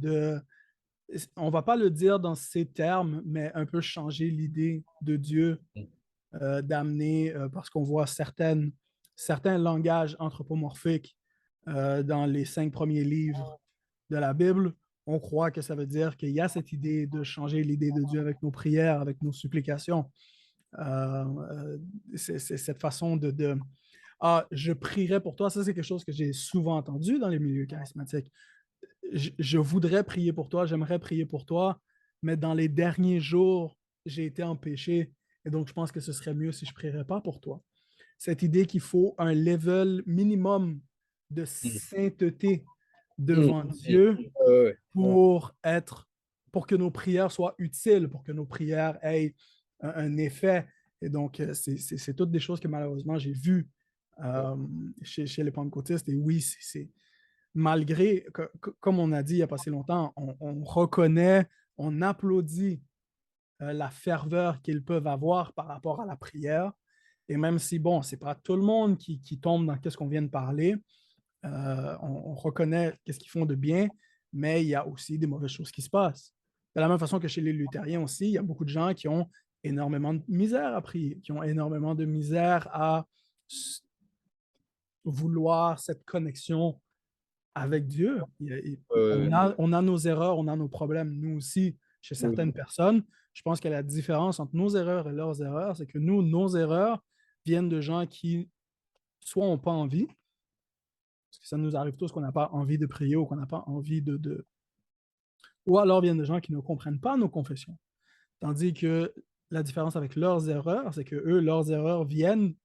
Speaker 2: on va pas le dire dans ces termes, mais un peu changer l'idée de Dieu, d'amener, parce qu'on voit certains langages anthropomorphiques dans les 5 premiers livres de la Bible. On croit que ça veut dire qu'il y a cette idée de changer l'idée de Dieu avec nos prières, avec nos supplications. Euh, euh, c'est cette façon ah, je prierai pour toi. Ça, c'est quelque chose que j'ai souvent entendu dans les milieux charismatiques. Je voudrais prier pour toi, j'aimerais prier pour toi, mais dans les derniers jours, j'ai été en péché, et donc je pense que ce serait mieux si je ne prierais pas pour toi. Cette idée qu'il faut un level minimum de
Speaker 1: Mm,
Speaker 2: sainteté
Speaker 1: mm,
Speaker 2: devant
Speaker 1: mm.
Speaker 2: Dieu
Speaker 1: Ouais,
Speaker 2: pour pour que nos prières soient utiles, pour que nos prières aient un effet. Et donc, c'est toutes des choses que malheureusement j'ai vues
Speaker 1: ouais,
Speaker 2: euh, chez les pentecôtistes. Et oui, malgré, comme on a dit il n'y a pas si longtemps, on reconnaît, on applaudit la ferveur qu'ils peuvent avoir par rapport à la prière. Et même si, bon, c'est pas tout le monde qui tombe dans ce qu'on vient de parler, on reconnaît qu'est-ce qu'ils font de bien, mais il y a aussi des mauvaises choses qui se passent. De la même façon que chez les luthériens aussi, il y a beaucoup de gens qui ont énormément de misère à prier, qui ont énormément de misère à vouloir cette connexion avec Dieu.
Speaker 1: ouais,
Speaker 2: On a nos erreurs, on a nos problèmes, nous aussi, chez
Speaker 1: oui.
Speaker 2: certaines personnes. Je pense que la différence entre nos erreurs et leurs erreurs, c'est que nous, nos erreurs viennent de gens qui soit n'ont pas envie, parce que ça nous arrive tous qu'on n'a pas envie de prier ou qu'on n'a pas envie ou alors viennent de gens qui ne comprennent pas nos confessions. Tandis que la différence avec leurs erreurs, c'est que eux, leurs erreurs viennent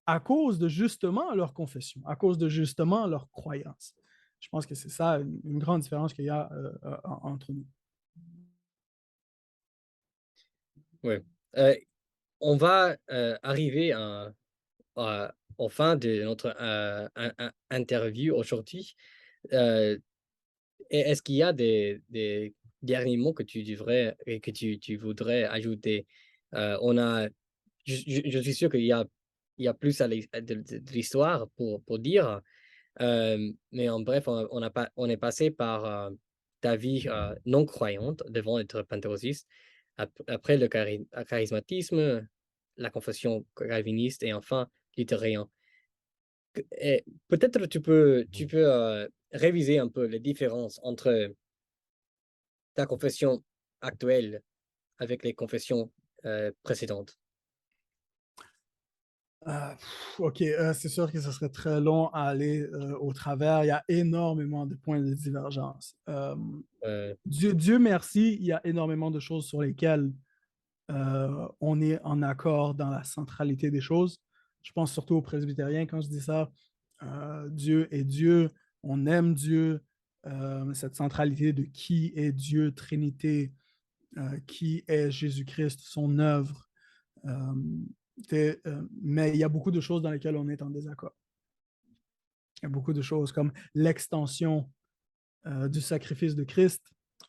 Speaker 2: à cause de justement leur confession, à cause de justement leur croyance. Je pense que c'est ça une grande différence qu'il y a entre nous.
Speaker 1: Ouais. Euh, on va arriver aux fin de notre interview aujourd'hui. Euh, Est-ce qu'il y a des derniers mots que tu devrais et que tu voudrais ajouter? On a, je suis sûr qu'il y a plus de l'histoire pour dire, mais en bref, on est passé par ta vie non croyante devant être pentecôtiste, après le charismatisme, la confession calviniste et enfin luthérien. Et peut-être tu peux réviser un peu les différences entre ta confession actuelle avec les confessions précédentes.
Speaker 2: OK, c'est sûr que ce serait très long à aller au travers. Il y a énormément de points de divergence.
Speaker 1: Euh,
Speaker 2: Dieu merci, il y a énormément de choses sur lesquelles on est en accord dans la centralité des choses. Je pense surtout aux presbytériens quand je dis ça. Dieu est Dieu, on aime Dieu, cette centralité de qui est Dieu, Trinité, qui est Jésus-Christ, son œuvre. Euh, mais il y a beaucoup de choses dans lesquelles on est en désaccord. Il y a beaucoup de choses comme l'extension du sacrifice de Christ,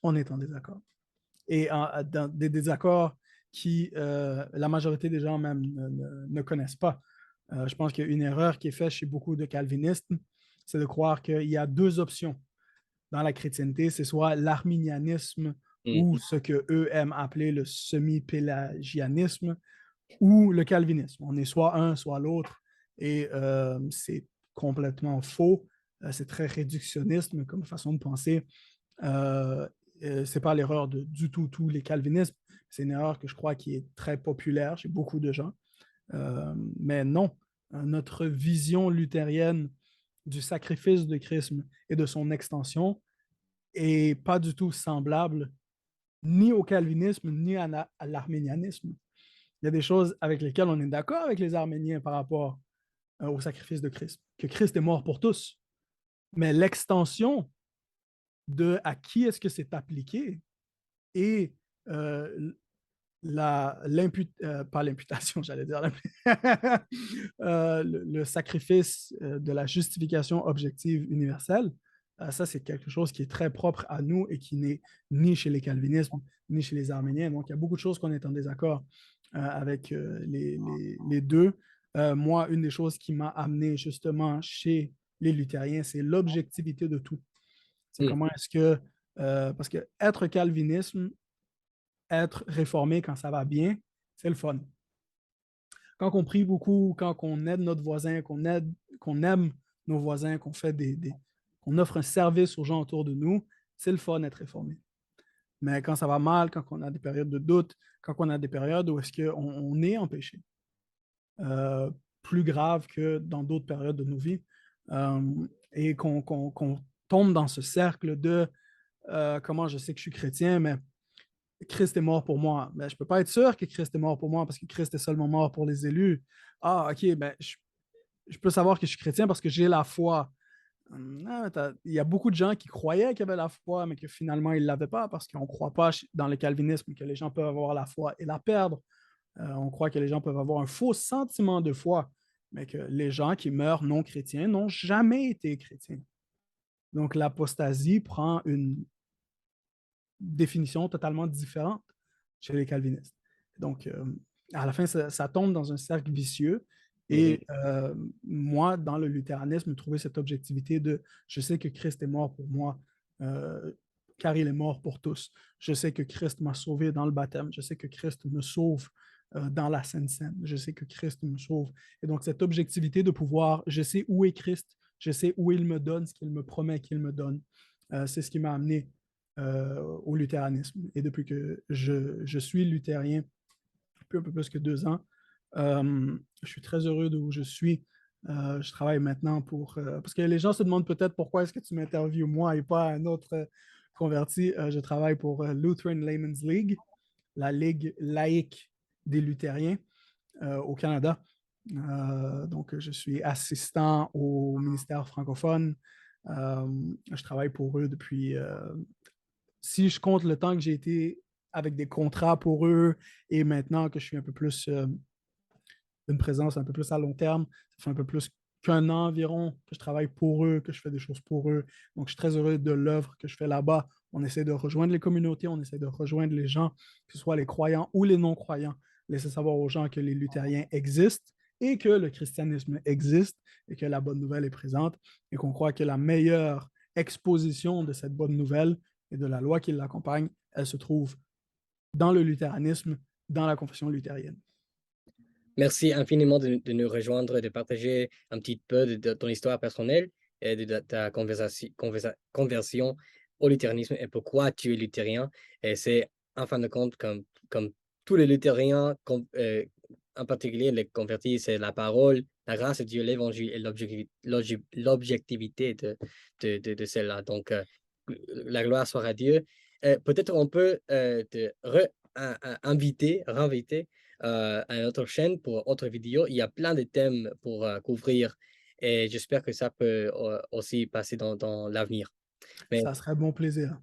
Speaker 2: on est en désaccord. Et dans des désaccords la majorité des gens même ne connaissent pas. Je pense qu'il y a une erreur qui est faite chez beaucoup de calvinistes, c'est de croire qu'il y a deux options dans la chrétienté, c'est soit l'arminianisme
Speaker 1: hmm,
Speaker 2: ou ce que eux aiment appeler le semi-pélagianisme ou le calvinisme. On est soit un, soit l'autre, et c'est complètement faux. C'est très réductionniste comme façon de penser. Euh, c'est pas l'erreur de du tout tous les calvinismes. C'est une erreur que je crois qui est très populaire chez beaucoup de gens. Mais non, notre vision luthérienne du sacrifice de Christ et de son extension est pas du tout semblable ni au calvinisme ni à l'arménianisme. Il y a des choses avec lesquelles on est d'accord avec les Arméniens par rapport au sacrifice de Christ, que Christ est mort pour tous. Mais l'extension de à qui est-ce que c'est appliqué et pas l'imputation, j'allais dire, le sacrifice de la justification objective universelle, ça, c'est quelque chose qui est très propre à nous et qui n'est ni chez les calvinismes, ni chez les arméniens. Donc, il y a beaucoup de choses qu'on est en désaccord avec les deux. Moi, une des choses qui m'a amené justement chez les luthériens, c'est l'objectivité de tout. C'est
Speaker 1: Hmm.
Speaker 2: comment est-ce que, parce que être calvinisme, être réformé quand ça va bien, c'est le fun. Quand on prie beaucoup, quand on aide notre voisin, qu'on aime nos voisins, qu'on offre un service aux gens autour de nous, c'est le fun d'être réformé. Mais quand ça va mal, quand on a des périodes de doute, quand on a des périodes où est-ce qu'on est en péché, euh, plus grave que dans d'autres périodes de nos vies, et qu'on tombe dans ce cercle de comment je sais que je suis chrétien, mais Christ est mort pour moi. Ben, je ne peux pas être sûr que Christ est mort pour moi parce que Christ est seulement mort pour les élus. Ah, OK, ben, je peux savoir que je suis chrétien parce que j'ai la foi. Non, il y a beaucoup de gens qui croyaient qu'ils avaient la foi, mais que finalement, ils ne l'avaient pas parce qu'on ne croit pas dans le calvinisme que les gens peuvent avoir la foi et la perdre. On croit que les gens peuvent avoir un faux sentiment de foi, mais que les gens qui meurent non chrétiens n'ont jamais été chrétiens. Donc, l'apostasie prend une définition totalement différente chez les calvinistes. Donc, à la fin, ça tombe dans un cercle vicieux.
Speaker 1: Mhm.
Speaker 2: Et moi, dans le luthéranisme, trouver cette objectivité de je sais que Christ est mort pour moi, euh, car il est mort pour tous. Je sais que Christ m'a sauvé dans le baptême. Je sais que Christ me sauve dans la Sainte Seine. Je sais que Christ me sauve. Et donc, cette objectivité de pouvoir, je sais où est Christ, je sais où il me donne ce qu'il me promet qu'il me donne. C'est ce qui m'a amené au luthéranisme. Et depuis que je suis luthérien, depuis un peu plus que 2 ans, je suis très heureux de où je suis. Je travaille maintenant pour... parce que les gens se demandent peut-être pourquoi est-ce que tu m'interviews moi et pas un autre converti. Je travaille pour Lutheran Layman's League, la ligue laïque des luthériens au Canada. Donc, je suis assistant au ministère francophone. Je travaille pour eux depuis si je compte le temps que j'ai été avec des contrats pour eux et maintenant que je suis un peu plus une présence un peu plus à long terme, ça fait un peu plus qu'un an environ que je travaille pour eux, que je fais des choses pour eux. Donc, je suis très heureux de l'œuvre que je fais là-bas. On essaie de rejoindre les communautés, on essaie de rejoindre les gens, que ce soit les croyants ou les non-croyants, laisser savoir aux gens que les luthériens existent et que le christianisme existe et que la bonne nouvelle est présente et qu'on croit que la meilleure exposition de cette bonne nouvelle et de la loi qui l'accompagne, elle se trouve dans le luthéranisme, dans la confession luthérienne.
Speaker 1: Merci infiniment de nous rejoindre, de partager un petit peu de ton histoire personnelle et de ta conversion au luthéranisme et pourquoi tu es luthérien. Et c'est, en fin de compte, comme tous les luthériens, en particulier les convertis, c'est la parole, la grâce de Dieu, l'évangile et l'objectivité de celle-là. Donc, la gloire soit à Dieu. Peut-être on peut te inviter, renviter à notre chaîne pour autre vidéo. Il y a plein de thèmes pour couvrir et j'espère que ça peut aussi passer dans l'avenir. Mais
Speaker 2: Ça serait bon plaisir.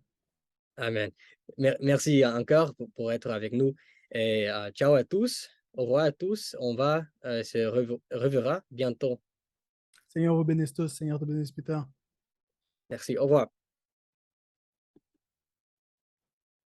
Speaker 1: amen. Merci encore pour être avec nous et ciao à tous. Au revoir à tous. On va se reverra bientôt.
Speaker 2: Seigneur vous bénisse tous, Seigneur te bénisse, Peter.
Speaker 1: Merci. Au revoir.